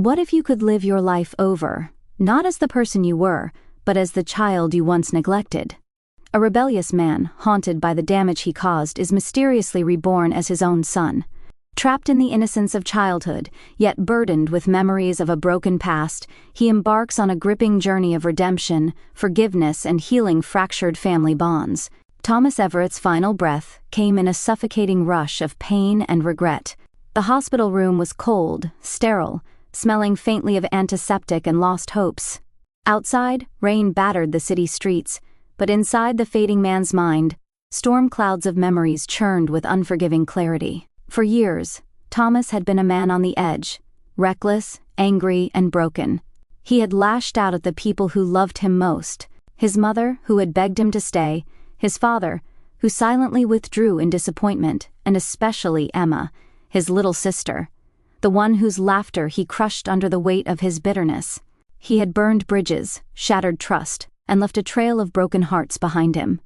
What if you could live your life over, not as the person you were, but as the child you once neglected? A rebellious man, haunted by the damage he caused, is mysteriously reborn as his own son. Trapped in the innocence of childhood, yet burdened with memories of a broken past, he embarks on a gripping journey of redemption, forgiveness, and healing fractured family bonds. Thomas Everett's final breath came in a suffocating rush of pain and regret. The hospital room was cold, sterile, smelling faintly of antiseptic and lost hopes. Outside, rain battered the city streets, but inside the fading man's mind, storm clouds of memories churned with unforgiving clarity. For years, Thomas had been a man on the edge, reckless, angry, and broken. He had lashed out at the people who loved him most: his mother, who had begged him to stay, his father, who silently withdrew in disappointment, and especially Emma, his little sister, the one whose laughter he crushed under the weight of his bitterness. He had burned bridges, shattered trust, and left a trail of broken hearts behind him.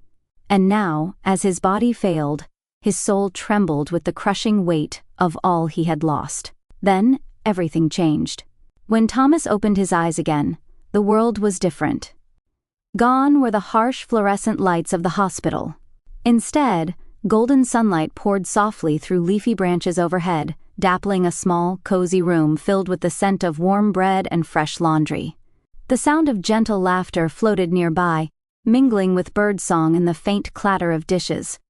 And now, as his body failed, his soul trembled with the crushing weight of all he had lost. Then, everything changed. When Thomas opened his eyes again, the world was different. Gone were the harsh fluorescent lights of the hospital. Instead, golden sunlight poured softly through leafy branches overhead, dappling a small, cozy room filled with the scent of warm bread and fresh laundry. The sound of gentle laughter floated nearby, mingling with birdsong and the faint clatter of dishes.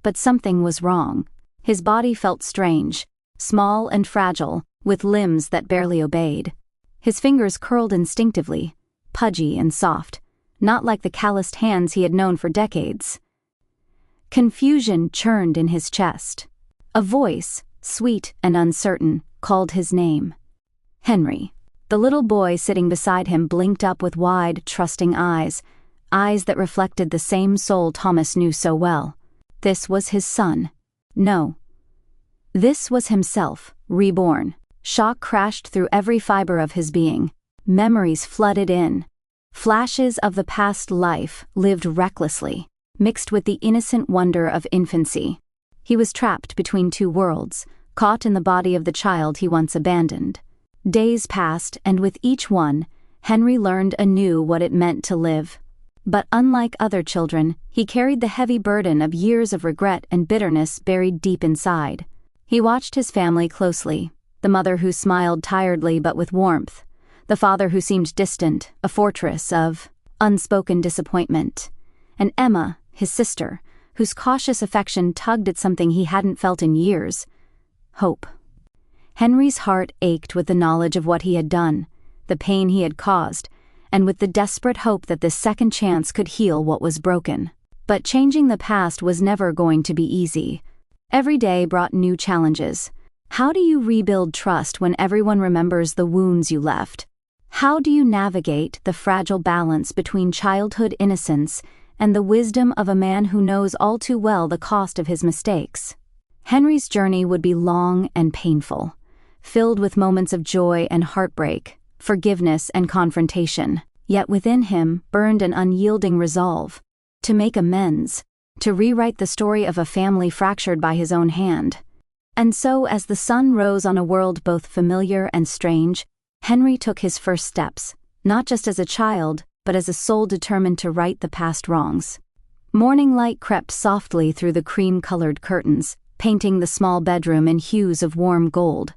But something was wrong. His body felt strange, small and fragile, with limbs that barely obeyed. His fingers curled instinctively, pudgy and soft, not like the calloused hands he had known for decades. Confusion churned in his chest. A voice, sweet and uncertain, called his name. Henry. The little boy sitting beside him blinked up with wide, trusting eyes that reflected the same soul Thomas knew so well. This was his son. No. This was himself, reborn. Shock crashed through every fiber of his being. Memories flooded in. Flashes of the past life lived recklessly, mixed with the innocent wonder of infancy. He was trapped between two worlds, caught in the body of the child he once abandoned. Days passed, and with each one, Henry learned anew what it meant to live. But unlike other children, he carried the heavy burden of years of regret and bitterness buried deep inside. He watched his family closely, the mother who smiled tiredly but with warmth, the father who seemed distant, a fortress of unspoken disappointment, and Emma, his sister, whose cautious affection tugged at something he hadn't felt in years: hope. Henry's heart ached with the knowledge of what he had done, the pain he had caused, and with the desperate hope that this second chance could heal what was broken. But changing the past was never going to be easy. Every day brought new challenges. How do you rebuild trust when everyone remembers the wounds you left? How do you navigate the fragile balance between childhood innocence and the wisdom of a man who knows all too well the cost of his mistakes? Henry's journey would be long and painful, filled with moments of joy and heartbreak, forgiveness and confrontation. Yet within him burned an unyielding resolve to make amends, to rewrite the story of a family fractured by his own hand. And so, as the sun rose on a world both familiar and strange, Henry took his first steps, not just as a child, but as a soul determined to right the past wrongs. Morning light crept softly through the cream-colored curtains, painting the small bedroom in hues of warm gold.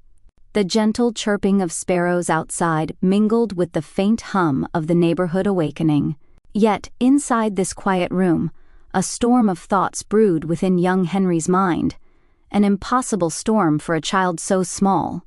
The gentle chirping of sparrows outside mingled with the faint hum of the neighborhood awakening. Yet, inside this quiet room, a storm of thoughts brewed within young Henry's mind, an impossible storm for a child so small.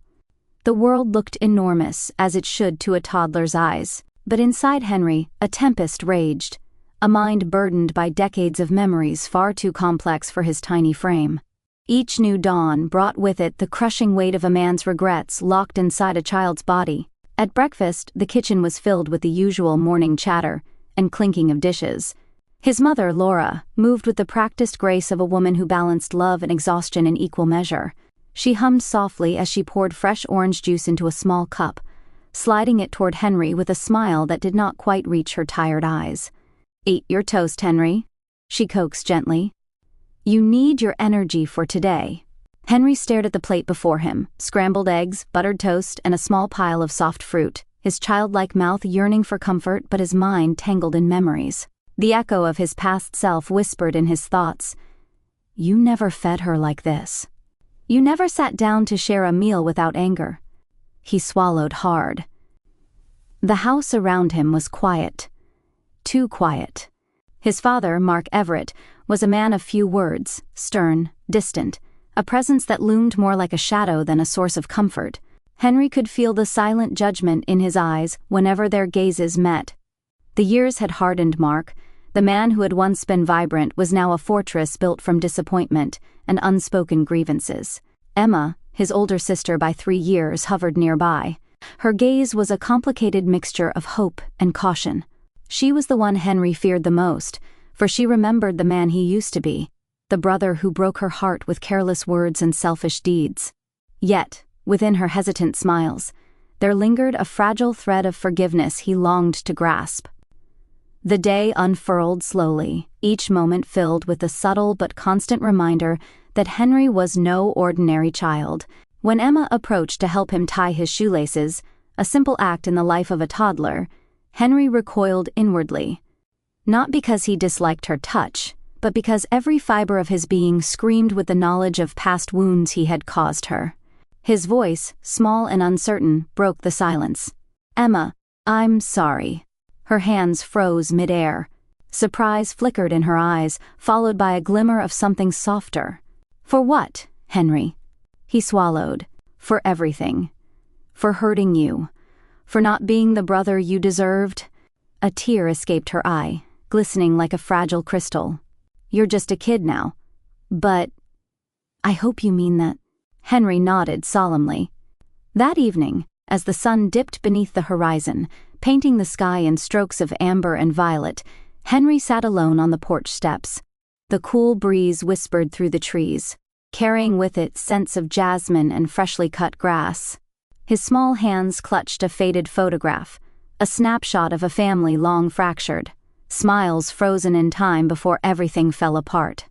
The world looked enormous, as it should to a toddler's eyes, but inside Henry, a tempest raged, a mind burdened by decades of memories far too complex for his tiny frame. Each new dawn brought with it the crushing weight of a man's regrets locked inside a child's body. At breakfast, the kitchen was filled with the usual morning chatter and clinking of dishes. His mother, Laura, moved with the practiced grace of a woman who balanced love and exhaustion in equal measure. She hummed softly as she poured fresh orange juice into a small cup, sliding it toward Henry with a smile that did not quite reach her tired eyes. "Eat your toast, Henry," she coaxed gently. "You need your energy for today." Henry stared at the plate before him, scrambled eggs, buttered toast, and a small pile of soft fruit, his childlike mouth yearning for comfort but his mind tangled in memories. The echo of his past self whispered in his thoughts, "You never fed her like this. You never sat down to share a meal without anger." He swallowed hard. The house around him was quiet. Too quiet. His father, Mark Everett, was a man of few words, stern, distant, a presence that loomed more like a shadow than a source of comfort. Henry could feel the silent judgment in his eyes whenever their gazes met. The years had hardened Mark. The man who had once been vibrant was now a fortress built from disappointment and unspoken grievances. Emma, his older sister by 3 years, hovered nearby. Her gaze was a complicated mixture of hope and caution. She was the one Henry feared the most, for she remembered the man he used to be, the brother who broke her heart with careless words and selfish deeds. Yet, within her hesitant smiles, there lingered a fragile thread of forgiveness he longed to grasp. The day unfurled slowly, each moment filled with the subtle but constant reminder that Henry was no ordinary child. When Emma approached to help him tie his shoelaces, a simple act in the life of a toddler, Henry recoiled inwardly. Not because he disliked her touch, but because every fiber of his being screamed with the knowledge of past wounds he had caused her. His voice, small and uncertain, broke the silence. "Emma, I'm sorry." Her hands froze mid-air. Surprise flickered in her eyes, followed by a glimmer of something softer. "For what, Henry?" He swallowed. "For everything. For hurting you. For not being the brother you deserved." A tear escaped her eye, glistening like a fragile crystal. "You're just a kid now. But I hope you mean that." Henry nodded solemnly. That evening, as the sun dipped beneath the horizon, painting the sky in strokes of amber and violet, Henry sat alone on the porch steps. The cool breeze whispered through the trees, carrying with it scents of jasmine and freshly cut grass. His small hands clutched a faded photograph, a snapshot of a family long fractured, smiles frozen in time before everything fell apart.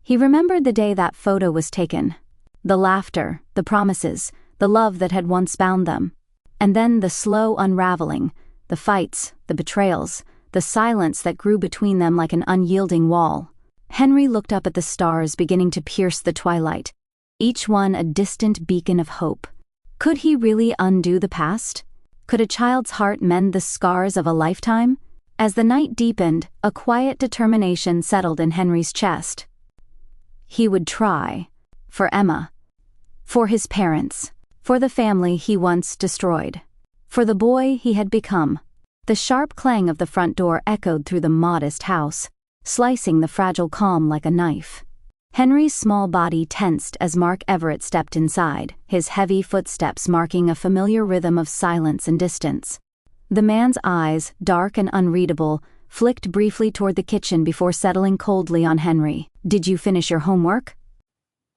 He remembered the day that photo was taken, the laughter, the promises, the love that had once bound them, and then the slow unraveling, the fights, the betrayals, the silence that grew between them like an unyielding wall. Henry looked up at the stars beginning to pierce the twilight, each one a distant beacon of hope. Could he really undo the past? Could a child's heart mend the scars of a lifetime? As the night deepened, a quiet determination settled in Henry's chest. He would try. For Emma. For his parents. For the family he once destroyed. For the boy he had become. The sharp clang of the front door echoed through the modest house, slicing the fragile calm like a knife. Henry's small body tensed as Mark Everett stepped inside, his heavy footsteps marking a familiar rhythm of silence and distance. The man's eyes, dark and unreadable, flicked briefly toward the kitchen before settling coldly on Henry. "Did you finish your homework?"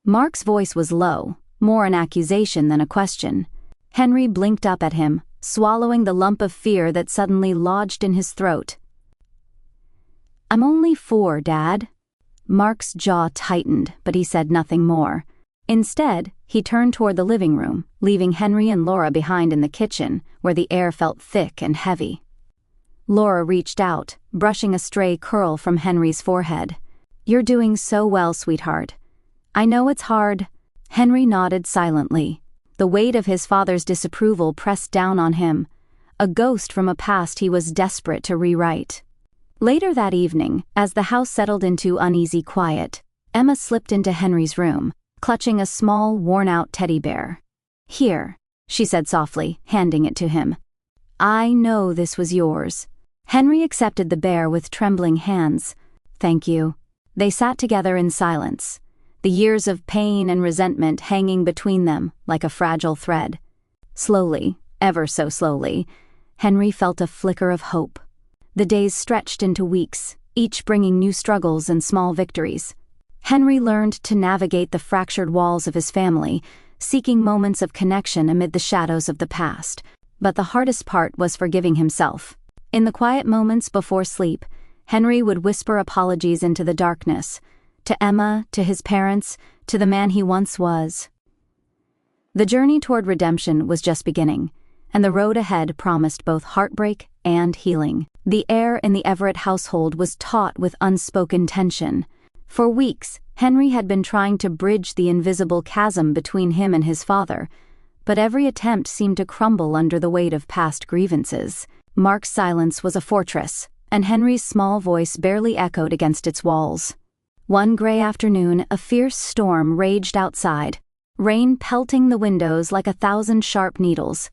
Mark's voice was low, more an accusation than a question. Henry blinked up at him, swallowing the lump of fear that suddenly lodged in his throat. "I'm only 4, Dad." Mark's jaw tightened, but he said nothing more. Instead, he turned toward the living room, leaving Henry and Laura behind in the kitchen, where the air felt thick and heavy. Laura reached out, brushing a stray curl from Henry's forehead. "You're doing so well, sweetheart. I know it's hard." Henry nodded silently. The weight of his father's disapproval pressed down on him, a ghost from a past he was desperate to rewrite. Later that evening, as the house settled into uneasy quiet, Emma slipped into Henry's room, clutching a small, worn-out teddy bear. "Here," she said softly, handing it to him. "I know this was yours." Henry accepted the bear with trembling hands. "Thank you." They sat together in silence, the years of pain and resentment hanging between them like a fragile thread. Slowly, ever so slowly, Henry felt a flicker of hope. The days stretched into weeks, each bringing new struggles and small victories. Henry learned to navigate the fractured walls of his family, seeking moments of connection amid the shadows of the past. But the hardest part was forgiving himself. In the quiet moments before sleep, Henry would whisper apologies into the darkness, to Emma, to his parents, to the man he once was. The journey toward redemption was just beginning, and the road ahead promised both heartbreak and healing. The air in the Everett household was taut with unspoken tension. For weeks, Henry had been trying to bridge the invisible chasm between him and his father, but every attempt seemed to crumble under the weight of past grievances. Mark's silence was a fortress, and Henry's small voice barely echoed against its walls. One gray afternoon, a fierce storm raged outside, rain pelting the windows like 1,000 sharp needles.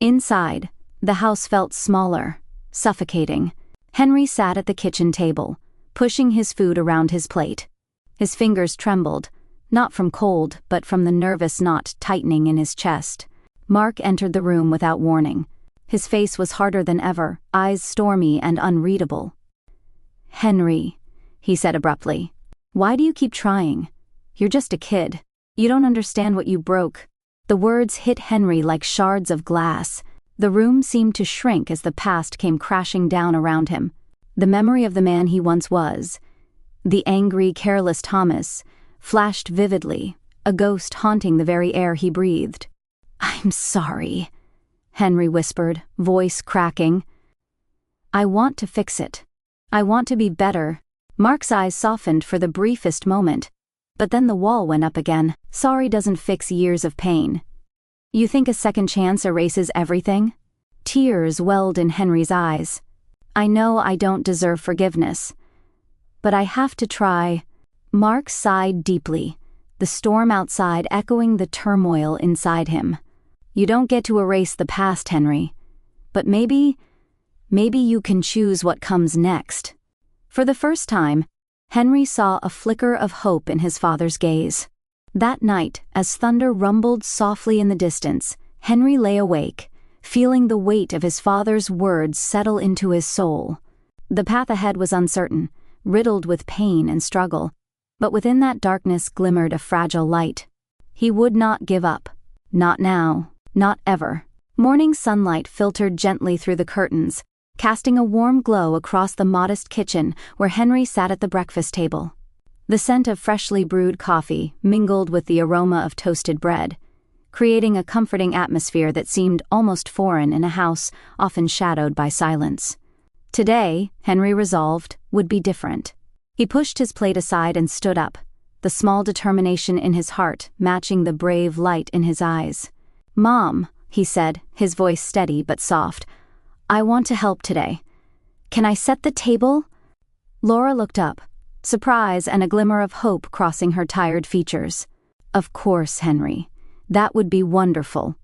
Inside, the house felt smaller, suffocating. Henry sat at the kitchen table, pushing his food around his plate. His fingers trembled, not from cold but from the nervous knot tightening in his chest. Mark entered the room without warning. His face was harder than ever, eyes stormy and unreadable. "Henry," he said abruptly, "why do you keep trying? You're just a kid. You don't understand what you broke." The words hit Henry like shards of glass. The room seemed to shrink as the past came crashing down around him. The memory of the man he once was, the angry, careless Thomas, flashed vividly, a ghost haunting the very air he breathed. "I'm sorry," Henry whispered, voice cracking. "I want to fix it. I want to be better." Mark's eyes softened for the briefest moment, but then the wall went up again. Sorry doesn't fix years of pain. You think a second chance erases everything? Tears welled in Henry's eyes. "I know I don't deserve forgiveness, but I have to try." Mark sighed deeply, the storm outside echoing the turmoil inside him. "You don't get to erase the past, Henry, but maybe you can choose what comes next." For the first time, Henry saw a flicker of hope in his father's gaze. That night, as thunder rumbled softly in the distance, Henry lay awake, feeling the weight of his father's words settle into his soul. The path ahead was uncertain, riddled with pain and struggle, but within that darkness glimmered a fragile light. He would not give up. Not now. Not ever. Morning sunlight filtered gently through the curtains, casting a warm glow across the modest kitchen where Henry sat at the breakfast table. The scent of freshly brewed coffee mingled with the aroma of toasted bread, creating a comforting atmosphere that seemed almost foreign in a house often shadowed by silence. Today, Henry resolved, would be different. He pushed his plate aside and stood up, the small determination in his heart matching the brave light in his eyes. "Mom," he said, his voice steady but soft, "I want to help today. Can I set the table?" Laura looked up, surprise and a glimmer of hope crossing her tired features. "Of course, Henry. That would be wonderful."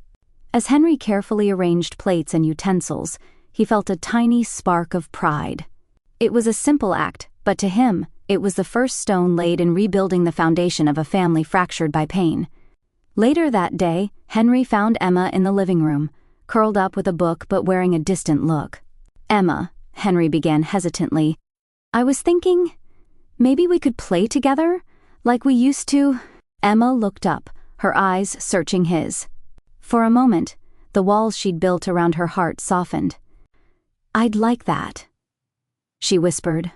As Henry carefully arranged plates and utensils, he felt a tiny spark of pride. It was a simple act, but to him, it was the first stone laid in rebuilding the foundation of a family fractured by pain. Later that day, Henry found Emma in the living room, curled up with a book but wearing a distant look. "Emma," Henry began hesitantly, "I was thinking, maybe we could play together, like we used to." Emma looked up, her eyes searching his. For a moment, the walls she'd built around her heart softened. "I'd like that," she whispered.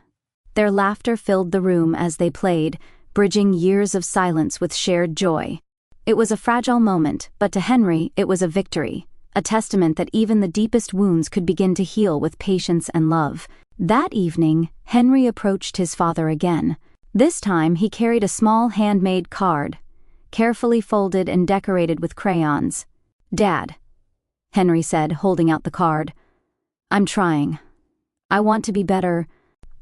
Their laughter filled the room as they played, bridging years of silence with shared joy. It was a fragile moment, but to Henry it was a victory, a testament that even the deepest wounds could begin to heal with patience and love. That evening, Henry approached his father again. This time he carried a small handmade card, carefully folded and decorated with crayons. "Dad," Henry said, holding out the card, "I'm trying. I want to be better."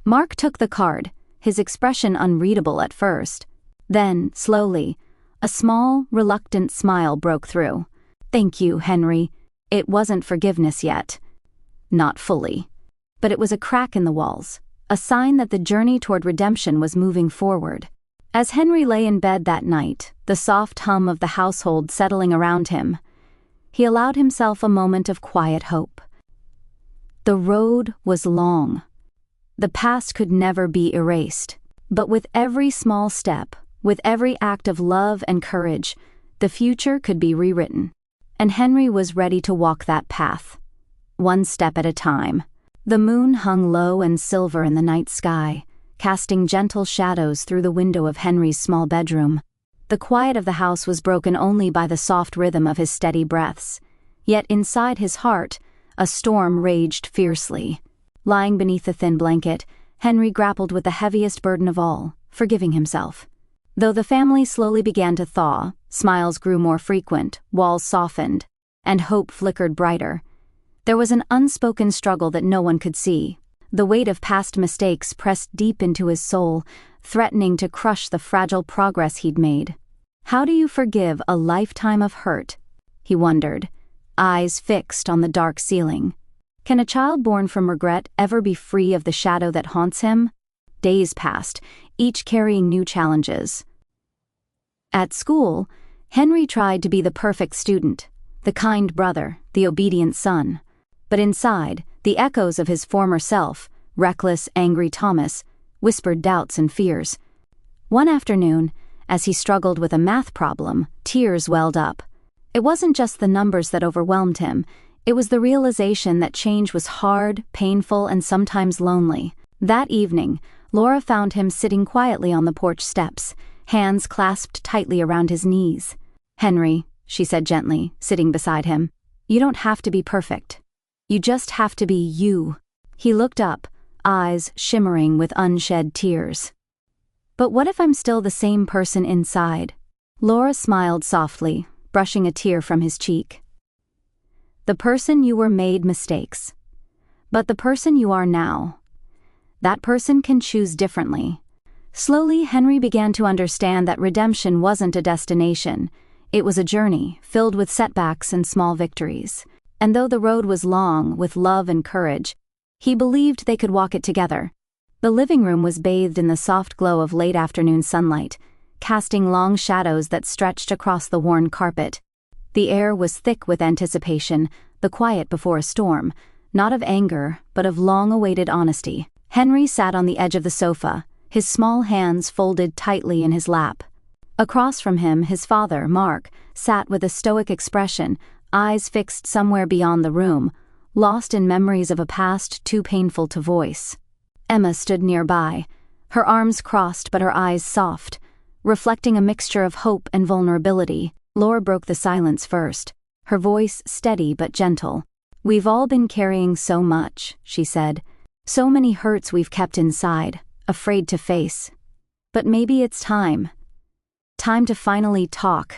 Mark took the card, his expression unreadable at first. Then, slowly, a small, reluctant smile broke through. "Thank you, Henry. It wasn't forgiveness yet." Not fully. But it was a crack in the walls, a sign that the journey toward redemption was moving forward. As Henry lay in bed that night, the soft hum of the household settling around him, he allowed himself a moment of quiet hope. The road was long. The past could never be erased. But with every small step, with every act of love and courage, the future could be rewritten. And Henry was ready to walk that path, one step at a time. The moon hung low and silver in the night sky, casting gentle shadows through the window of Henry's small bedroom. The quiet of the house was broken only by the soft rhythm of his steady breaths. Yet inside his heart, a storm raged fiercely. Lying beneath the thin blanket, Henry grappled with the heaviest burden of all, forgiving himself. Though the family slowly began to thaw, smiles grew more frequent, walls softened, and hope flickered brighter, there was an unspoken struggle that no one could see. The weight of past mistakes pressed deep into his soul, threatening to crush the fragile progress he'd made. How do you forgive a lifetime of hurt? He wondered, eyes fixed on the dark ceiling. Can a child born from regret ever be free of the shadow that haunts him? Days passed, each carrying new challenges. At school, Henry tried to be the perfect student, the kind brother, the obedient son. But inside, the echoes of his former self, reckless, angry Thomas, whispered doubts and fears. One afternoon, as he struggled with a math problem, tears welled up. It wasn't just the numbers that overwhelmed him, it was the realization that change was hard, painful, and sometimes lonely. That evening, Laura found him sitting quietly on the porch steps, hands clasped tightly around his knees. "Henry," she said gently, sitting beside him, "you don't have to be perfect. You just have to be you." He looked up, eyes shimmering with unshed tears. "But what if I'm still the same person inside?" Laura smiled softly, brushing a tear from his cheek. "The person you were made mistakes. But the person you are now, that person can choose differently." Slowly, Henry began to understand that redemption wasn't a destination. It was a journey, filled with setbacks and small victories. And though the road was long, with love and courage, he believed they could walk it together. The living room was bathed in the soft glow of late afternoon sunlight, casting long shadows that stretched across the worn carpet. The air was thick with anticipation, the quiet before a storm, not of anger, but of long-awaited honesty. Henry sat on the edge of the sofa, his small hands folded tightly in his lap. Across from him, his father, Mark, sat with a stoic expression, eyes fixed somewhere beyond the room, lost in memories of a past too painful to voice. Emma stood nearby, her arms crossed but her eyes soft, reflecting a mixture of hope and vulnerability. Laura broke the silence first, her voice steady but gentle. "We've all been carrying so much," she said. "So many hurts we've kept inside, afraid to face. But maybe it's time to finally talk."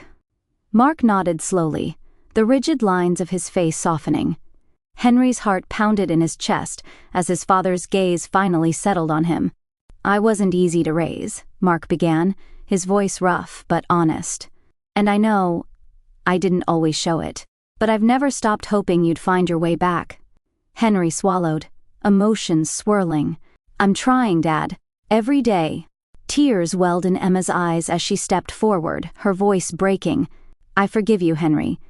Mark nodded slowly, the rigid lines of his face softening. Henry's heart pounded in his chest as his father's gaze finally settled on him. "I wasn't easy to raise," Mark began, his voice rough but honest. "And I know I didn't always show it. But I've never stopped hoping you'd find your way back." Henry swallowed, emotions swirling. "I'm trying, Dad. Every day." Tears welled in Emma's eyes as she stepped forward, her voice breaking. "I forgive you, Henry.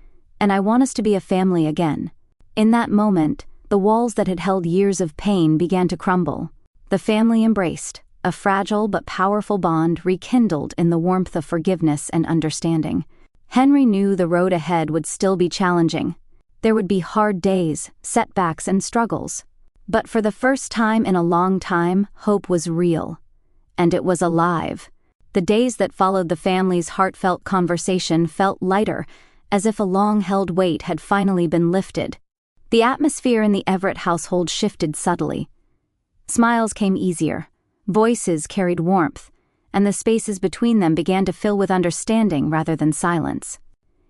And I want us to be a family again." In that moment, the walls that had held years of pain began to crumble. The family embraced, a fragile but powerful bond rekindled in the warmth of forgiveness and understanding. Henry knew the road ahead would still be challenging. There would be hard days, setbacks, and struggles. But for the first time in a long time, hope was real. And it was alive. The days that followed the family's heartfelt conversation felt lighter, as if a long-held weight had finally been lifted. The atmosphere in the Everett household shifted subtly. Smiles came easier, voices carried warmth, and the spaces between them began to fill with understanding rather than silence.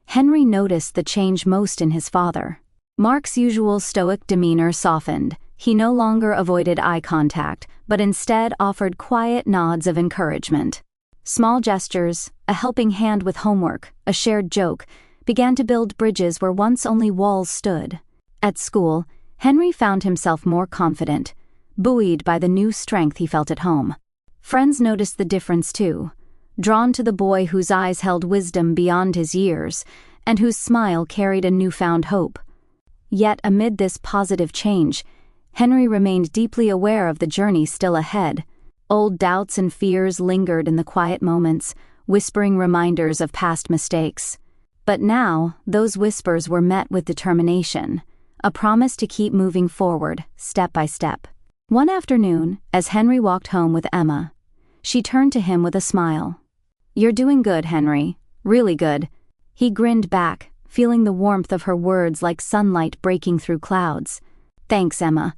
Henry noticed the change most in his father. Mark's usual stoic demeanor softened. He no longer avoided eye contact, but instead offered quiet nods of encouragement. Small gestures, a helping hand with homework, a shared joke, began to build bridges where once only walls stood. At school, Henry found himself more confident, buoyed by the new strength he felt at home. Friends noticed the difference too, drawn to the boy whose eyes held wisdom beyond his years, and whose smile carried a newfound hope. Yet amid this positive change, Henry remained deeply aware of the journey still ahead. Old doubts and fears lingered in the quiet moments, whispering reminders of past mistakes. But now, those whispers were met with determination, a promise to keep moving forward, step by step. One afternoon, as Henry walked home with Emma, she turned to him with a smile. "You're doing good, Henry. Really good." He grinned back, feeling the warmth of her words like sunlight breaking through clouds. "Thanks, Emma.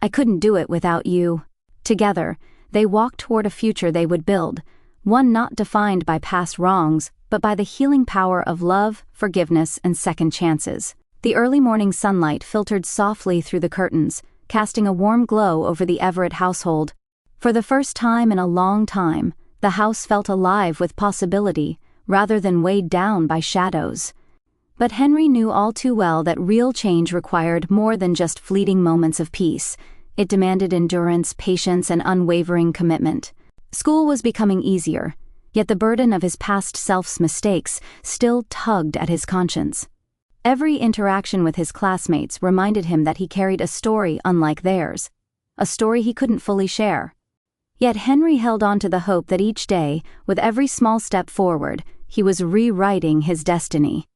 I couldn't do it without you." Together, they walked toward a future they would build, one not defined by past wrongs, but by the healing power of love, forgiveness, and second chances. The early morning sunlight filtered softly through the curtains, casting a warm glow over the Everett household. For the first time in a long time, the house felt alive with possibility, rather than weighed down by shadows. But Henry knew all too well that real change required more than just fleeting moments of peace. It demanded endurance, patience, and unwavering commitment. School was becoming easier, yet the burden of his past self's mistakes still tugged at his conscience. Every interaction with his classmates reminded him that he carried a story unlike theirs, a story he couldn't fully share. Yet Henry held on to the hope that each day, with every small step forward, he was rewriting his destiny.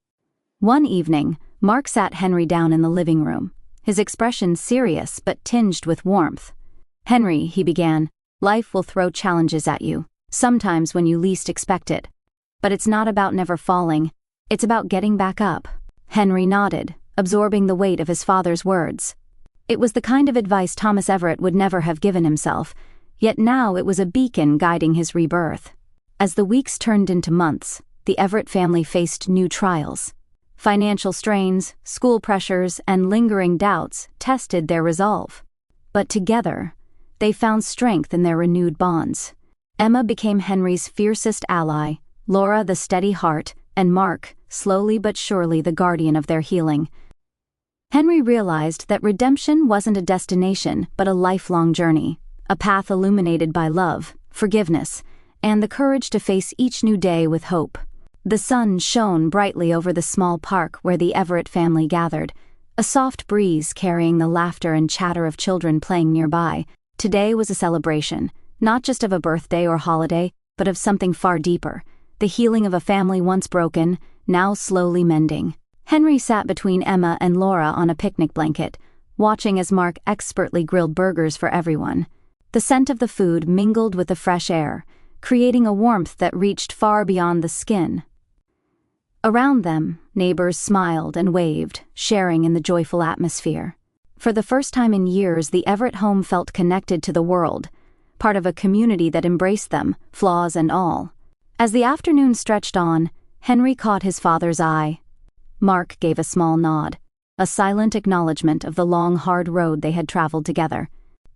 One evening, Mark sat Henry down in the living room, his expression serious but tinged with warmth. "Henry," he began, "life will throw challenges at you, sometimes when you least expect it. But it's not about never falling, it's about getting back up." Henry nodded, absorbing the weight of his father's words. It was the kind of advice Thomas Everett would never have given himself, yet now it was a beacon guiding his rebirth. As the weeks turned into months, the Everett family faced new trials. Financial strains, school pressures, and lingering doubts tested their resolve. But together, they found strength in their renewed bonds. Emma became Henry's fiercest ally, Laura the steady heart, and Mark, slowly but surely the guardian of their healing. Henry realized that redemption wasn't a destination but a lifelong journey, a path illuminated by love, forgiveness, and the courage to face each new day with hope. The sun shone brightly over the small park where the Everett family gathered, a soft breeze carrying the laughter and chatter of children playing nearby. Today was a celebration, not just of a birthday or holiday, but of something far deeper, the healing of a family once broken, now slowly mending. Henry sat between Emma and Laura on a picnic blanket, watching as Mark expertly grilled burgers for everyone. The scent of the food mingled with the fresh air, creating a warmth that reached far beyond the skin. Around them, neighbors smiled and waved, sharing in the joyful atmosphere. For the first time in years, the Everett home felt connected to the world, part of a community that embraced them, flaws and all. As the afternoon stretched on, Henry caught his father's eye. Mark gave a small nod, a silent acknowledgement of the long, hard road they had traveled together.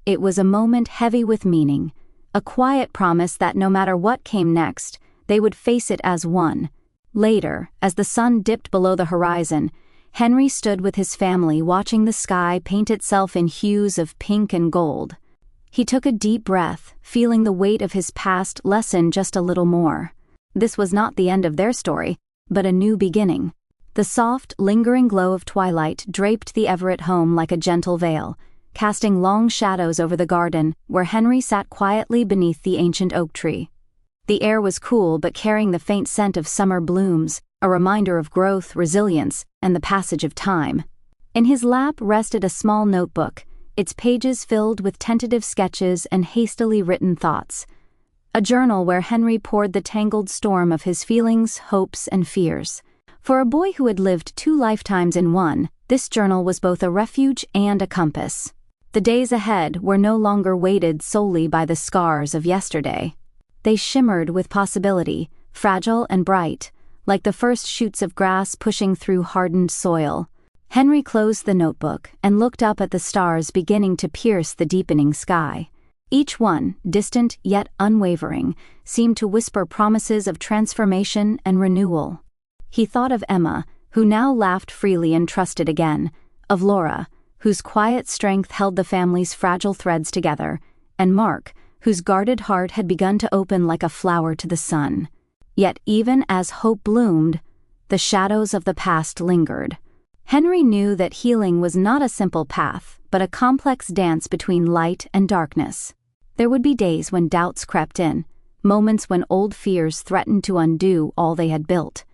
It was a moment heavy with meaning, a quiet promise that no matter what came next, they would face it as one. Later, as the sun dipped below the horizon, Henry stood with his family watching the sky paint itself in hues of pink and gold. He took a deep breath, feeling the weight of his past lessen just a little more. This was not the end of their story, but a new beginning. The soft, lingering glow of twilight draped the Everett home like a gentle veil, casting long shadows over the garden where Henry sat quietly beneath the ancient oak tree. The air was cool but carrying the faint scent of summer blooms, a reminder of growth, resilience, and the passage of time. In his lap rested a small notebook, its pages filled with tentative sketches and hastily written thoughts. A journal where Henry poured the tangled storm of his feelings, hopes, and fears. For a boy who had lived 2 lifetimes in one, this journal was both a refuge and a compass. The days ahead were no longer weighted solely by the scars of yesterday. They shimmered with possibility, fragile and bright, like the first shoots of grass pushing through hardened soil. Henry closed the notebook and looked up at the stars beginning to pierce the deepening sky. Each one, distant yet unwavering, seemed to whisper promises of transformation and renewal. He thought of Emma, who now laughed freely and trusted again, of Laura, whose quiet strength held the family's fragile threads together, and Mark, whose guarded heart had begun to open like a flower to the sun. Yet even as hope bloomed, the shadows of the past lingered. Henry knew that healing was not a simple path, but a complex dance between light and darkness. There would be days when doubts crept in, moments when old fears threatened to undo all they had built.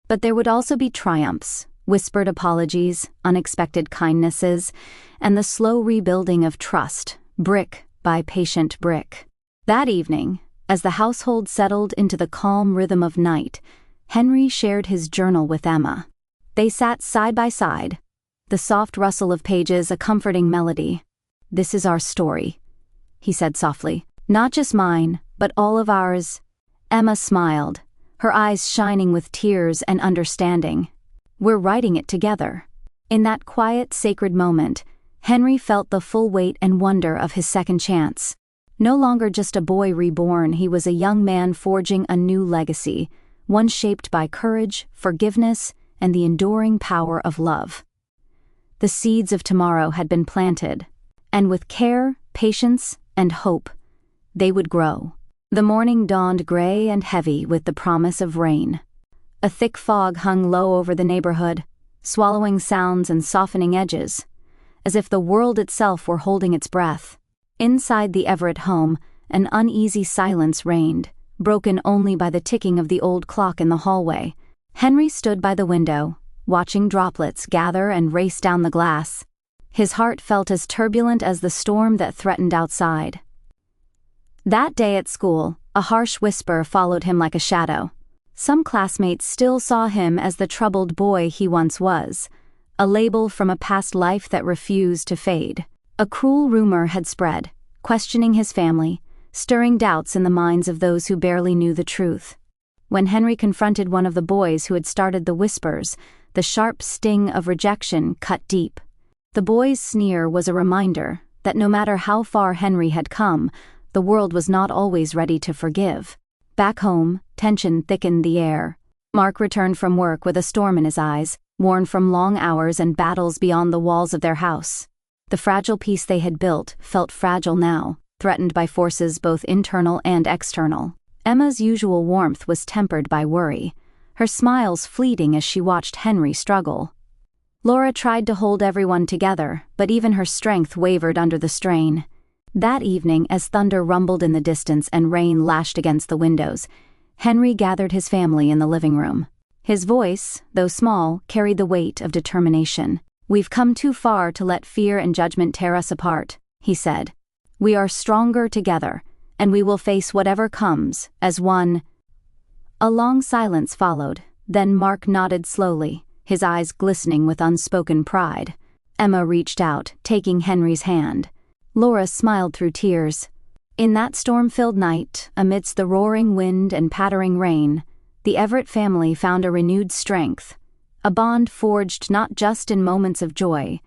But there would also be triumphs, whispered apologies, unexpected kindnesses, and the slow rebuilding of trust, brick by patient brick. That evening, As the household settled into the calm rhythm of night, Henry shared his journal with Emma. They sat side by side, the soft rustle of pages a comforting melody. "This is our story," he said softly. "Not just mine, but all of ours." Emma smiled, her eyes shining with tears and understanding. "We're writing it together." In that quiet, sacred moment, Henry felt the full weight and wonder of his second chance. No longer just a boy reborn, he was a young man forging a new legacy, one shaped by courage, forgiveness, and the enduring power of love. The seeds of tomorrow had been planted, and with care, patience, and hope, they would grow. The morning dawned gray and heavy with the promise of rain. A thick fog hung low over the neighborhood, swallowing sounds and softening edges, as if the world itself were holding its breath. Inside the Everett home, an uneasy silence reigned, broken only by the ticking of the old clock in the hallway. Henry stood by the window, watching droplets gather and race down the glass. His heart felt as turbulent as the storm that threatened outside. That day at school, a harsh whisper followed him like a shadow. Some classmates still saw him as the troubled boy he once was, a label from a past life that refused to fade. A cruel rumor had spread, questioning his family, stirring doubts in the minds of those who barely knew the truth. When Henry confronted one of the boys who had started the whispers, the sharp sting of rejection cut deep. The boy's sneer was a reminder that no matter how far Henry had come, the world was not always ready to forgive. Back home, tension thickened the air. Mark returned from work with a storm in his eyes, worn from long hours and battles beyond the walls of their house. The fragile peace they had built felt fragile now, threatened by forces both internal and external. Emma's usual warmth was tempered by worry, her smiles fleeting as she watched Henry struggle. Laura tried to hold everyone together, but even her strength wavered under the strain. That evening, as thunder rumbled in the distance and rain lashed against the windows, Henry gathered his family in the living room. His voice, though small, carried the weight of determination. "We've come too far to let fear and judgment tear us apart," he said. "We are stronger together, and we will face whatever comes, as one." A long silence followed, then Mark nodded slowly, his eyes glistening with unspoken pride. Emma reached out, taking Henry's hand. Laura smiled through tears. In that storm-filled night, amidst the roaring wind and pattering rain, the Everett family found a renewed strength, a bond forged not just in moments of joy,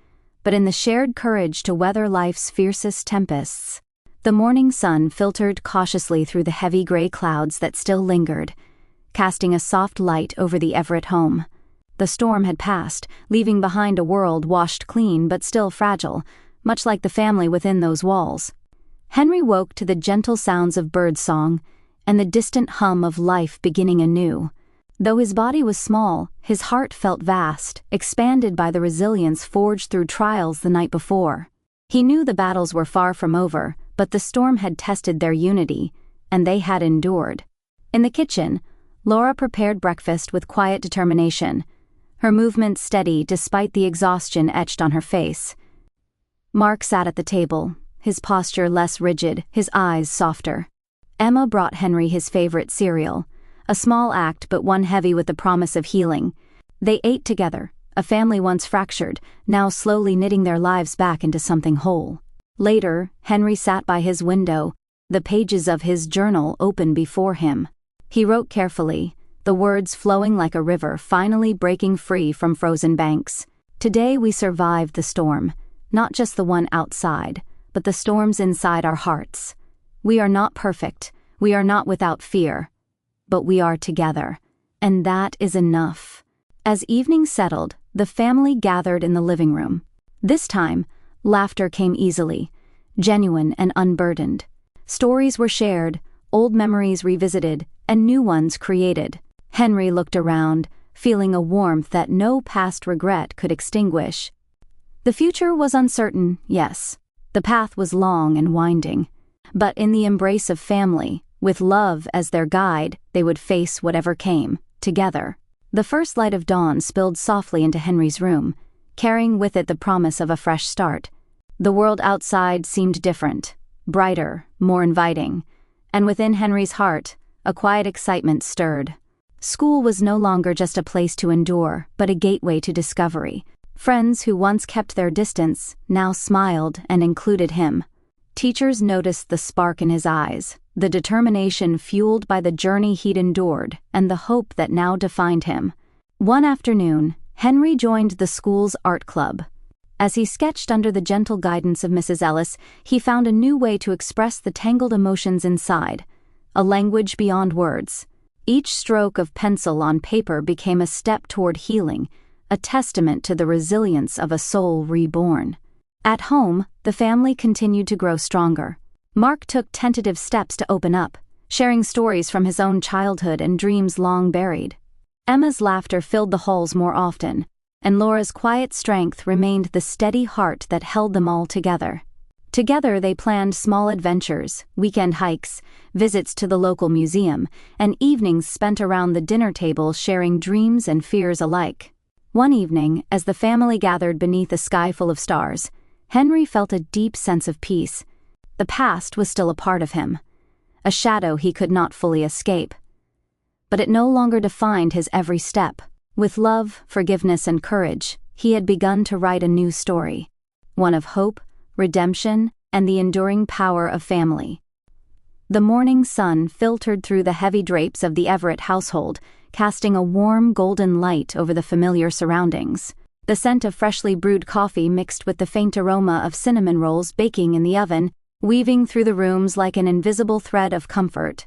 but in the shared courage to weather life's fiercest tempests. The morning sun filtered cautiously through the heavy gray clouds that still lingered, casting a soft light over the Everett home. The storm had passed, leaving behind a world washed clean but still fragile, much like the family within those walls. Henry woke to the gentle sounds of birdsong and the distant hum of life beginning anew. Though his body was small, his heart felt vast, expanded by the resilience forged through trials the night before. He knew the battles were far from over, but the storm had tested their unity, and they had endured. In the kitchen, Laura prepared breakfast with quiet determination, her movements steady despite the exhaustion etched on her face. Mark sat at the table, his posture less rigid, his eyes softer. Emma brought Henry his favorite cereal, a small act but one heavy with the promise of healing. They ate together, a family once fractured, now slowly knitting their lives back into something whole. Later, Henry sat by his window, the pages of his journal open before him. He wrote carefully, the words flowing like a river finally breaking free from frozen banks. "Today we survived the storm, not just the one outside, but the storms inside our hearts. We are not perfect, we are not without fear, but we are together, and that is enough." As evening settled, the family gathered in the living room. This time, laughter came easily, genuine and unburdened. Stories were shared, old memories revisited, and new ones created. Henry looked around, feeling a warmth that no past regret could extinguish. The future was uncertain, yes. The path was long and winding. But in the embrace of family, with love as their guide, they would face whatever came, together. The first light of dawn spilled softly into Henry's room, carrying with it the promise of a fresh start. The world outside seemed different, brighter, more inviting, And within Henry's heart, a quiet excitement stirred. School was no longer just a place to endure, but a gateway to discovery. Friends who once kept their distance now smiled and included him. Teachers noticed the spark in his eyes, the determination fueled by the journey he'd endured, and the hope that now defined him. One afternoon, Henry joined the school's art club. As he sketched under the gentle guidance of Mrs. Ellis, he found a new way to express the tangled emotions inside, a language beyond words. Each stroke of pencil on paper became a step toward healing, a testament to the resilience of a soul reborn. At home, the family continued to grow stronger. Mark took tentative steps to open up, sharing stories from his own childhood and dreams long buried. Emma's laughter filled the halls more often, and Laura's quiet strength remained the steady heart that held them all together. Together they planned small adventures, weekend hikes, visits to the local museum, and evenings spent around the dinner table sharing dreams and fears alike. One evening, as the family gathered beneath a sky full of stars, Henry felt a deep sense of peace. The past was still a part of him, a shadow he could not fully escape. But it no longer defined his every step. With love, forgiveness, and courage, he had begun to write a new story, one of hope, redemption, and the enduring power of family. The morning sun filtered through the heavy drapes of the Everett household, casting a warm golden light over the familiar surroundings. The scent of freshly brewed coffee mixed with the faint aroma of cinnamon rolls baking in the oven, weaving through the rooms like an invisible thread of comfort.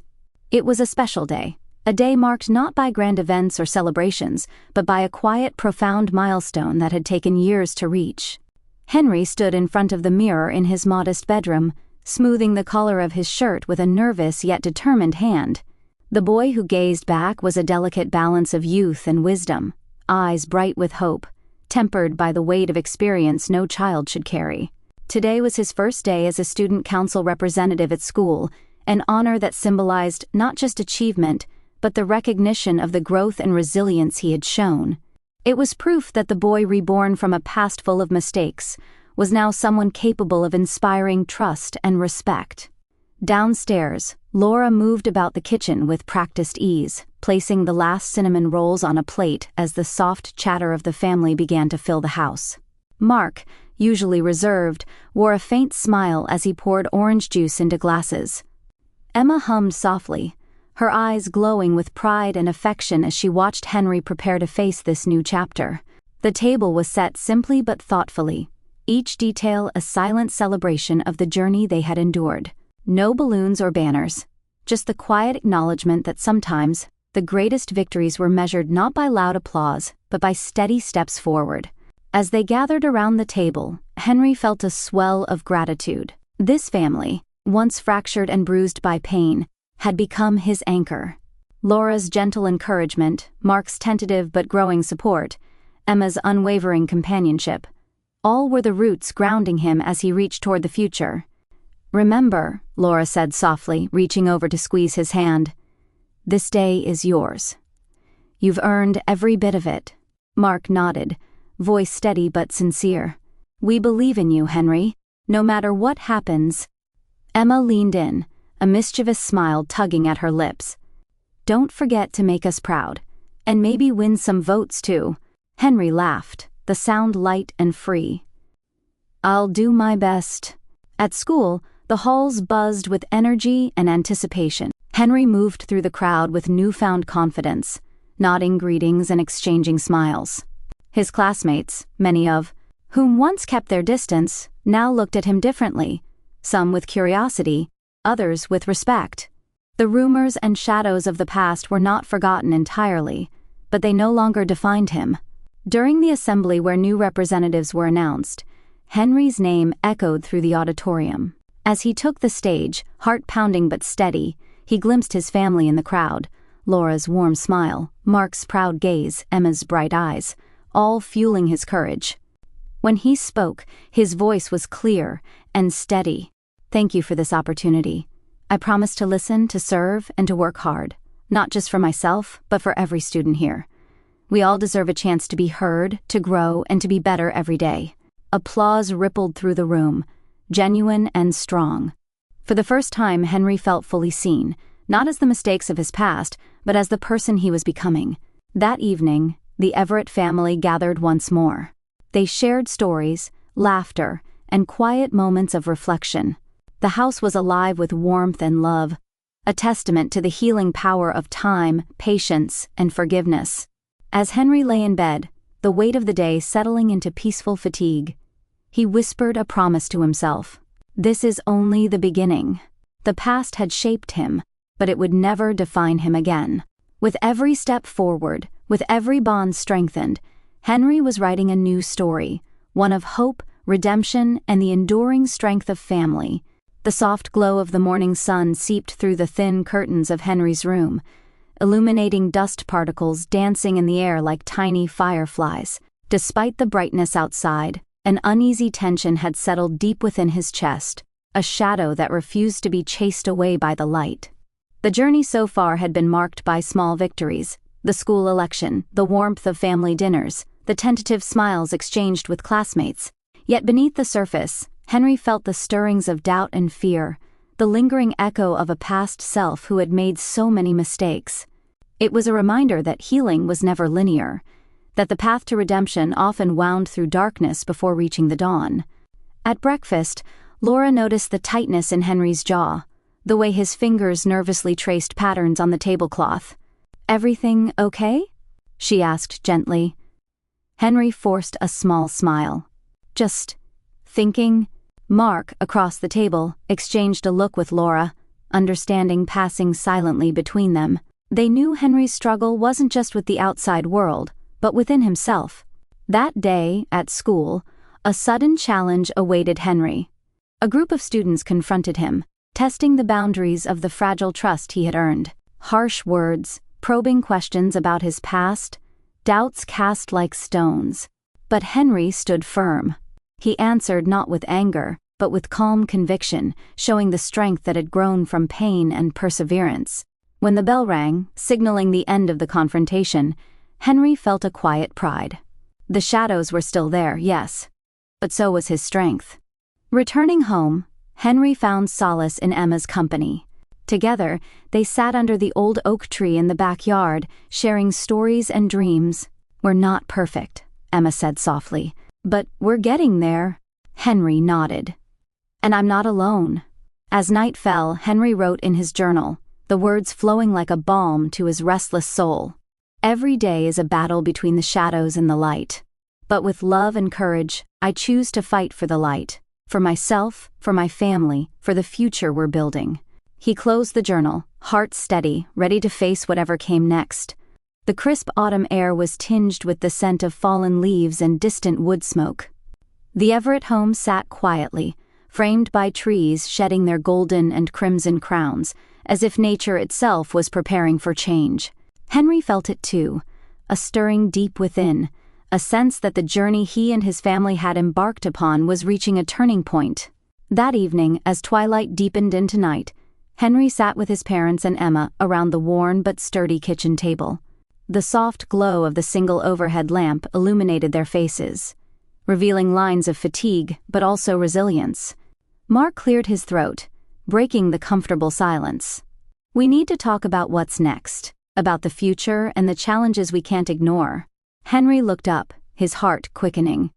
It was a special day, a day marked not by grand events or celebrations, but by a quiet, profound milestone that had taken years to reach. Henry stood in front of the mirror in his modest bedroom, smoothing the collar of his shirt with a nervous yet determined hand. The boy who gazed back was a delicate balance of youth and wisdom, eyes bright with hope, tempered by the weight of experience no child should carry. Today was his first day as a student council representative at school, an honor that symbolized not just achievement, but the recognition of the growth and resilience he had shown. It was proof that the boy reborn from a past full of mistakes was now someone capable of inspiring trust and respect. Downstairs, Laura moved about the kitchen with practiced ease, placing the last cinnamon rolls on a plate as the soft chatter of the family began to fill the house. Mark, usually reserved, wore a faint smile as he poured orange juice into glasses. Emma hummed softly, her eyes glowing with pride and affection as she watched Henry prepare to face this new chapter. The table was set simply but thoughtfully, each detail a silent celebration of the journey they had endured. No balloons or banners, just the quiet acknowledgement that sometimes the greatest victories were measured not by loud applause, but by steady steps forward. As they gathered around the table, Henry felt a swell of gratitude. This family, once fractured and bruised by pain, had become his anchor. Laura's gentle encouragement, Mark's tentative but growing support, Emma's unwavering companionship, all were the roots grounding him as he reached toward the future. "Remember," Laura said softly, reaching over to squeeze his hand, "this day is yours. You've earned every bit of it." Mark nodded, voice steady but sincere. "We believe in you, Henry, no matter what happens." Emma leaned in, a mischievous smile tugging at her lips. "Don't forget to make us proud, and maybe win some votes too." Henry laughed, the sound light and free. "I'll do my best." At school, the halls buzzed with energy and anticipation. Henry moved through the crowd with newfound confidence, nodding greetings and exchanging smiles. His classmates, many of whom once kept their distance, now looked at him differently, some with curiosity, others with respect. The rumors and shadows of the past were not forgotten entirely, but they no longer defined him. During the assembly where new representatives were announced, Henry's name echoed through the auditorium. As he took the stage, heart pounding but steady, he glimpsed his family in the crowd, Laura's warm smile, Mark's proud gaze, Emma's bright eyes, all fueling his courage. When he spoke, his voice was clear and steady. "Thank you for this opportunity. I promise to listen, to serve, and to work hard, not just for myself, but for every student here. We all deserve a chance to be heard, to grow, and to be better every day." Applause rippled through the room, genuine and strong. For the first time, Henry felt fully seen, not as the mistakes of his past, but as the person he was becoming. That evening, the Everett family gathered once more. They shared stories, laughter, and quiet moments of reflection. The house was alive with warmth and love, a testament to the healing power of time, patience, and forgiveness. As Henry lay in bed, the weight of the day settling into peaceful fatigue, he whispered a promise to himself. This is only the beginning. The past had shaped him, but it would never define him again. With every step forward, with every bond strengthened, Henry was writing a new story, one of hope, redemption, and the enduring strength of family. The soft glow of the morning sun seeped through the thin curtains of Henry's room, illuminating dust particles dancing in the air like tiny fireflies. Despite the brightness outside, an uneasy tension had settled deep within his chest, a shadow that refused to be chased away by the light. The journey so far had been marked by small victories: the school election, the warmth of family dinners, the tentative smiles exchanged with classmates. Yet beneath the surface, Henry felt the stirrings of doubt and fear, the lingering echo of a past self who had made so many mistakes. It was a reminder that healing was never linear, that the path to redemption often wound through darkness before reaching the dawn. At breakfast, Laura noticed the tightness in Henry's jaw, the way his fingers nervously traced patterns on the tablecloth. "Everything okay?" she asked gently. Henry forced a small smile. "Just thinking." Mark, across the table, exchanged a look with Laura, understanding passing silently between them. They knew Henry's struggle wasn't just with the outside world, but within himself. That day, at school, a sudden challenge awaited Henry. A group of students confronted him, testing the boundaries of the fragile trust he had earned. Harsh words, probing questions about his past, doubts cast like stones. But Henry stood firm. He answered not with anger, but with calm conviction, showing the strength that had grown from pain and perseverance. When the bell rang, signaling the end of the confrontation, Henry felt a quiet pride. The shadows were still there, yes, but so was his strength. Returning home, Henry found solace in Emma's company. Together, they sat under the old oak tree in the backyard, sharing stories and dreams. "We're not perfect," Emma said softly, "but we're getting there." Henry nodded. "And I'm not alone." As night fell, Henry wrote in his journal, the words flowing like a balm to his restless soul. "Every day is a battle between the shadows and the light. But with love and courage, I choose to fight for the light. For myself, for my family, for the future we're building." He closed the journal, heart steady, ready to face whatever came next. The crisp autumn air was tinged with the scent of fallen leaves and distant wood smoke. The Everett home sat quietly, framed by trees shedding their golden and crimson crowns, as if nature itself was preparing for change. Henry felt it too, a stirring deep within, a sense that the journey he and his family had embarked upon was reaching a turning point. That evening, as twilight deepened into night, Henry sat with his parents and Emma around the worn but sturdy kitchen table. The soft glow of the single overhead lamp illuminated their faces, revealing lines of fatigue but also resilience. Mark cleared his throat, breaking the comfortable silence. "We need to talk about what's next, about the future and the challenges we can't ignore." Henry looked up, his heart quickening.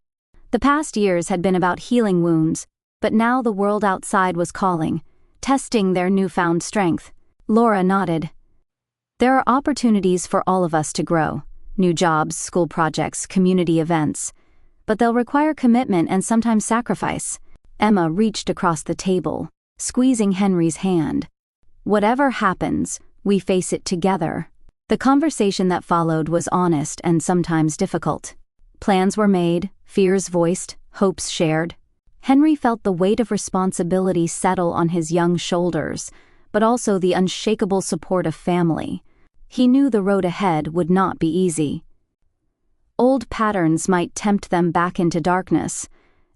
The past years had been about healing wounds, but now the world outside was calling, testing their newfound strength. Laura nodded. "There are opportunities for all of us to grow. New jobs, school projects, community events. But they'll require commitment and sometimes sacrifice." Emma reached across the table, squeezing Henry's hand. "Whatever happens, we face it together." The conversation that followed was honest and sometimes difficult. Plans were made, fears voiced, hopes shared. Henry felt the weight of responsibility settle on his young shoulders, but also the unshakable support of family. He knew the road ahead would not be easy. Old patterns might tempt them back into darkness.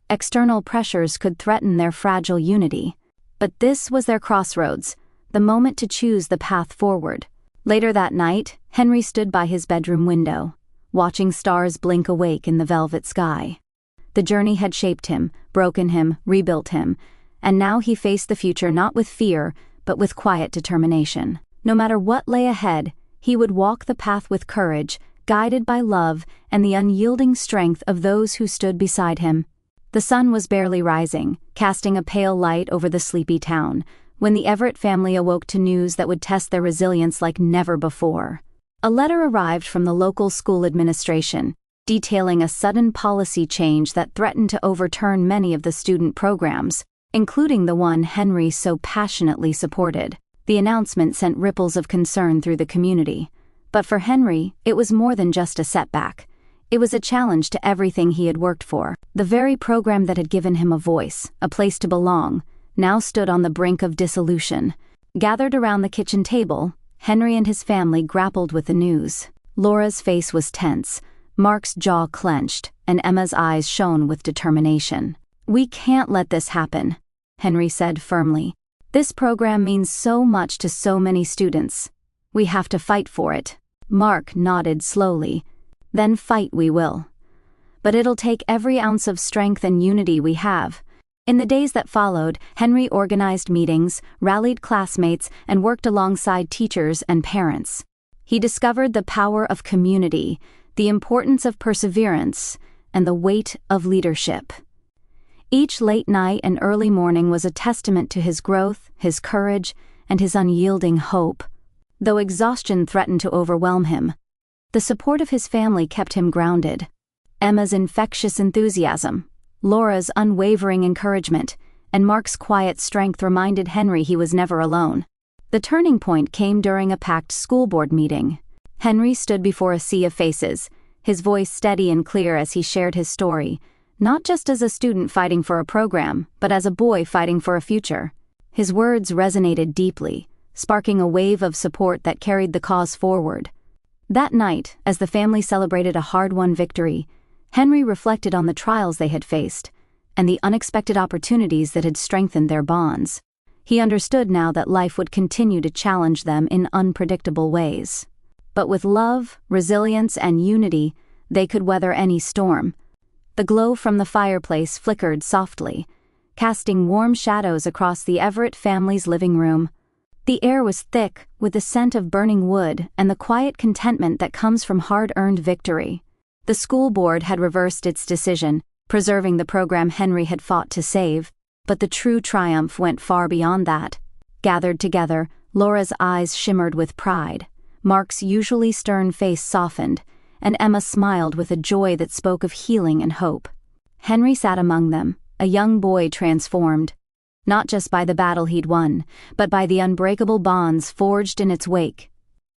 External pressures could threaten their fragile unity. But this was their crossroads, the moment to choose the path forward. Later that night, Henry stood by his bedroom window, watching stars blink awake in the velvet sky. The journey had shaped him, broken him, rebuilt him, and now he faced the future not with fear, but with quiet determination. No matter what lay ahead, he would walk the path with courage, guided by love and the unyielding strength of those who stood beside him. The sun was barely rising, casting a pale light over the sleepy town, when the Everett family awoke to news that would test their resilience like never before. A letter arrived from the local school administration, detailing a sudden policy change that threatened to overturn many of the student programs, including the one Henry so passionately supported. The announcement sent ripples of concern through the community. But for Henry, it was more than just a setback. It was a challenge to everything he had worked for. The very program that had given him a voice, a place to belong, now stood on the brink of dissolution. Gathered around the kitchen table, Henry and his family grappled with the news. Laura's face was tense, Mark's jaw clenched, and Emma's eyes shone with determination. "We can't let this happen," Henry said firmly. "This program means so much to so many students. We have to fight for it." Mark nodded slowly. "Then fight we will. But it'll take every ounce of strength and unity we have." In the days that followed, Henry organized meetings, rallied classmates, and worked alongside teachers and parents. He discovered the power of community, the importance of perseverance, and the weight of leadership. Each late night and early morning was a testament to his growth, his courage, and his unyielding hope. Though exhaustion threatened to overwhelm him, the support of his family kept him grounded. Emma's infectious enthusiasm, Laura's unwavering encouragement, and Mark's quiet strength reminded Henry he was never alone. The turning point came during a packed school board meeting. Henry stood before a sea of faces, his voice steady and clear as he shared his story, not just as a student fighting for a program, but as a boy fighting for a future. His words resonated deeply, sparking a wave of support that carried the cause forward. That night, as the family celebrated a hard-won victory, Henry reflected on the trials they had faced, and the unexpected opportunities that had strengthened their bonds. He understood now that life would continue to challenge them in unpredictable ways. But with love, resilience, and unity, they could weather any storm. The glow from the fireplace flickered softly, casting warm shadows across the Everett family's living room. The air was thick with the scent of burning wood and the quiet contentment that comes from hard-earned victory. The school board had reversed its decision, preserving the program Henry had fought to save, but the true triumph went far beyond that. Gathered together, Laura's eyes shimmered with pride, Mark's usually stern face softened, and Emma smiled with a joy that spoke of healing and hope. Henry sat among them, a young boy transformed, not just by the battle he'd won, but by the unbreakable bonds forged in its wake.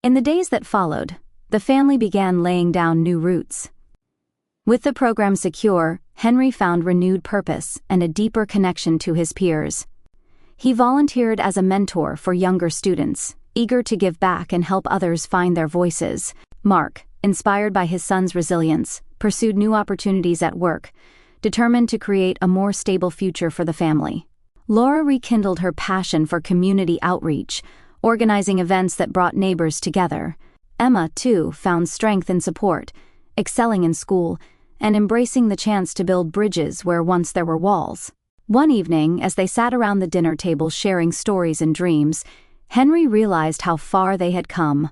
In the days that followed, the family began laying down new roots. With the program secure, Henry found renewed purpose and a deeper connection to his peers. He volunteered as a mentor for younger students, eager to give back and help others find their voices. Mark, inspired by his son's resilience, pursued new opportunities at work, determined to create a more stable future for the family. Laura rekindled her passion for community outreach, organizing events that brought neighbors together. Emma, too, found strength and support, excelling in school, and embracing the chance to build bridges where once there were walls. One evening, as they sat around the dinner table sharing stories and dreams, Henry realized how far they had come.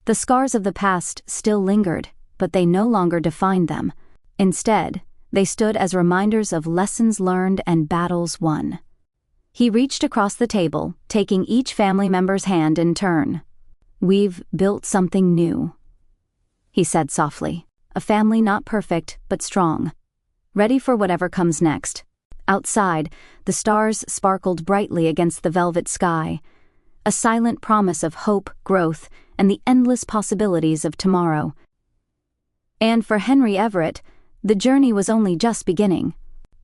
The scars of the past still lingered, but they no longer defined them. Instead, they stood as reminders of lessons learned and battles won. He reached across the table, taking each family member's hand in turn. "We've built something new," he said softly. "A family not perfect, but strong, ready for whatever comes next." Outside, the stars sparkled brightly against the velvet sky, a silent promise of hope, growth, and the endless possibilities of tomorrow. And for Henry Everett, the journey was only just beginning.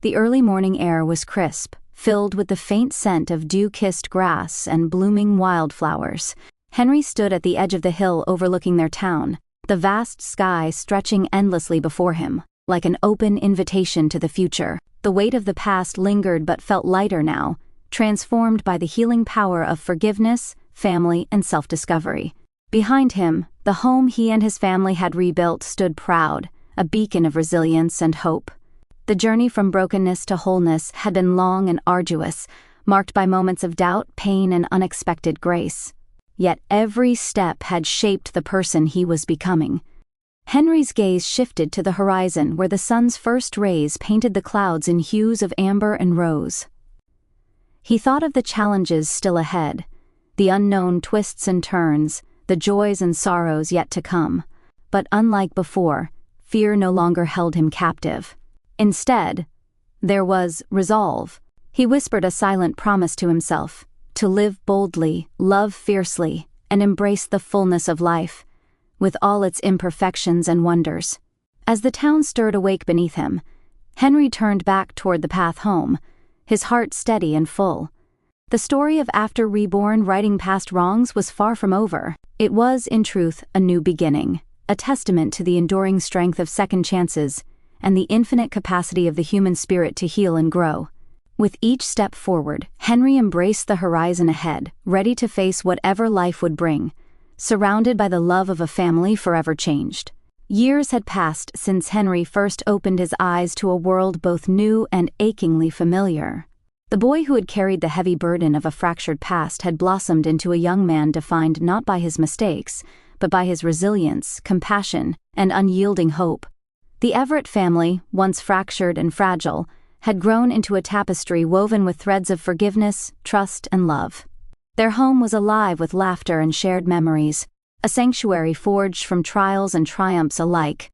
The early morning air was crisp, filled with the faint scent of dew-kissed grass and blooming wildflowers. Henry stood at the edge of the hill overlooking their town, the vast sky stretching endlessly before him, like an open invitation to the future. The weight of the past lingered but felt lighter now, transformed by the healing power of forgiveness, family, and self-discovery. Behind him, the home he and his family had rebuilt stood proud, a beacon of resilience and hope. The journey from brokenness to wholeness had been long and arduous, marked by moments of doubt, pain, and unexpected grace. Yet every step had shaped the person he was becoming. Henry's gaze shifted to the horizon where the sun's first rays painted the clouds in hues of amber and rose. He thought of the challenges still ahead, the unknown twists and turns, the joys and sorrows yet to come. But unlike before, fear no longer held him captive. Instead, there was resolve. He whispered a silent promise to himself, to live boldly, love fiercely, and embrace the fullness of life, with all its imperfections and wonders. As the town stirred awake beneath him, Henry turned back toward the path home, his heart steady and full. The story of After Reborn righting past wrongs was far from over. It was, in truth, a new beginning, a testament to the enduring strength of second chances and the infinite capacity of the human spirit to heal and grow. With each step forward, Henry embraced the horizon ahead, ready to face whatever life would bring, surrounded by the love of a family forever changed. Years had passed since Henry first opened his eyes to a world both new and achingly familiar. The boy who had carried the heavy burden of a fractured past had blossomed into a young man defined not by his mistakes, but by his resilience, compassion, and unyielding hope. The Everett family, once fractured and fragile, had grown into a tapestry woven with threads of forgiveness, trust, and love. Their home was alive with laughter and shared memories, a sanctuary forged from trials and triumphs alike.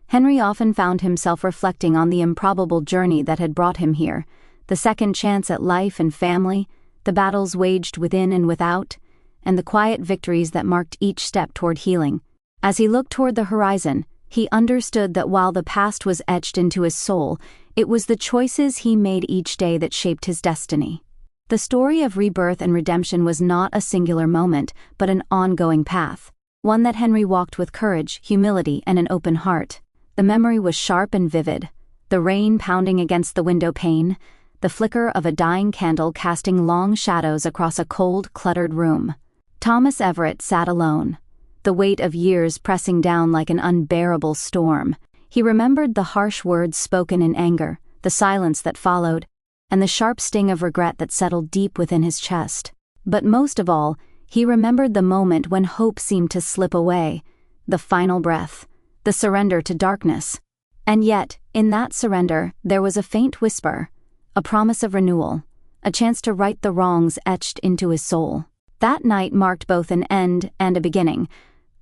Henry often found himself reflecting on the improbable journey that had brought him here, the second chance at life and family, the battles waged within and without, and the quiet victories that marked each step toward healing. As he looked toward the horizon, he understood that while the past was etched into his soul, it was the choices he made each day that shaped his destiny. The story of rebirth and redemption was not a singular moment, but an ongoing path, one that Henry walked with courage, humility, and an open heart. The memory was sharp and vivid, the rain pounding against the window pane, the flicker of a dying candle casting long shadows across a cold, cluttered room. Thomas Everett sat alone, the weight of years pressing down like an unbearable storm. He remembered the harsh words spoken in anger, the silence that followed, and the sharp sting of regret that settled deep within his chest. But most of all, he remembered the moment when hope seemed to slip away, the final breath, the surrender to darkness. And yet, in that surrender, there was a faint whisper, a promise of renewal, a chance to right the wrongs etched into his soul. That night marked both an end and a beginning,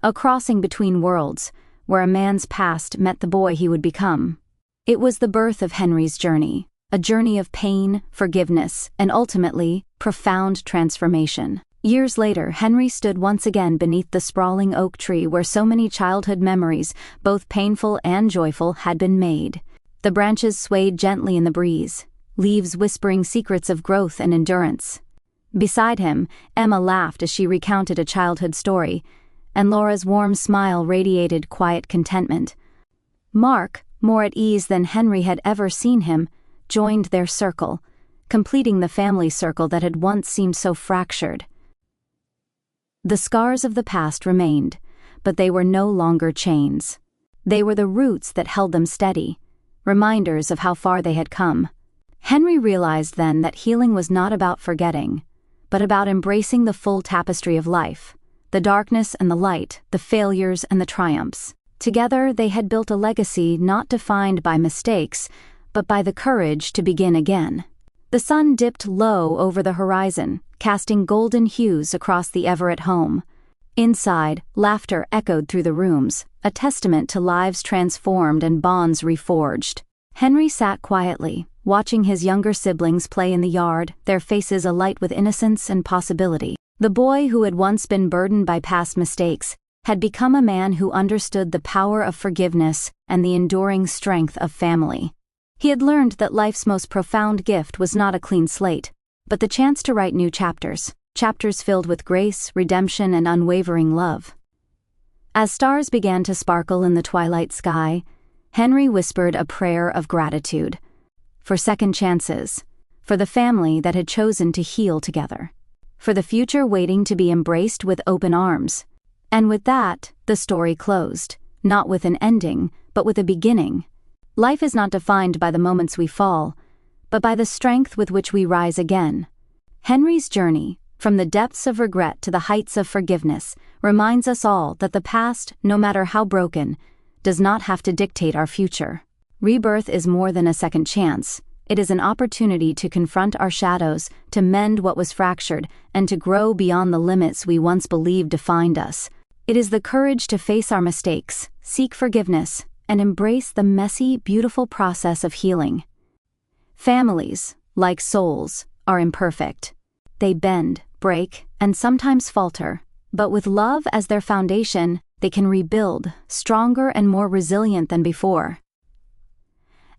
a crossing between worlds, where a man's past met the boy he would become. It was the birth of Henry's journey, a journey of pain, forgiveness, and ultimately, profound transformation. Years later, Henry stood once again beneath the sprawling oak tree where so many childhood memories, both painful and joyful, had been made. The branches swayed gently in the breeze, leaves whispering secrets of growth and endurance. Beside him, Emma laughed as she recounted a childhood story, and Laura's warm smile radiated quiet contentment. Mark, more at ease than Henry had ever seen him, joined their circle, completing the family circle that had once seemed so fractured. The scars of the past remained, but they were no longer chains. They were the roots that held them steady, reminders of how far they had come. Henry realized then that healing was not about forgetting, but about embracing the full tapestry of life, the darkness and the light, the failures and the triumphs. Together they had built a legacy not defined by mistakes, but by the courage to begin again. The sun dipped low over the horizon, casting golden hues across the Everett home. Inside, laughter echoed through the rooms, a testament to lives transformed and bonds reforged. Henry sat quietly, watching his younger siblings play in the yard, their faces alight with innocence and possibility. The boy who had once been burdened by past mistakes had become a man who understood the power of forgiveness and the enduring strength of family. He had learned that life's most profound gift was not a clean slate, but the chance to write new chapters, chapters filled with grace, redemption, and unwavering love. As stars began to sparkle in the twilight sky, Henry whispered a prayer of gratitude. For second chances, for the family that had chosen to heal together, for the future waiting to be embraced with open arms. And with that, the story closed, not with an ending, but with a beginning. Life is not defined by the moments we fall, but by the strength with which we rise again. Henry's journey, from the depths of regret to the heights of forgiveness, reminds us all that the past, no matter how broken, does not have to dictate our future. Rebirth is more than a second chance. It is an opportunity to confront our shadows, to mend what was fractured, and to grow beyond the limits we once believed defined us. It is the courage to face our mistakes, seek forgiveness, and embrace the messy, beautiful process of healing. Families, like souls, are imperfect. They bend, break, and sometimes falter, but with love as their foundation, they can rebuild, stronger and more resilient than before.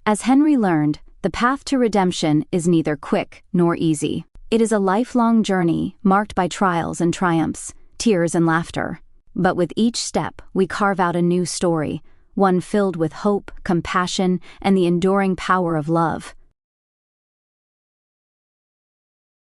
As Henry learned, the path to redemption is neither quick nor easy. It is a lifelong journey marked by trials and triumphs, tears and laughter. But with each step, we carve out a new story, one filled with hope, compassion, and the enduring power of love.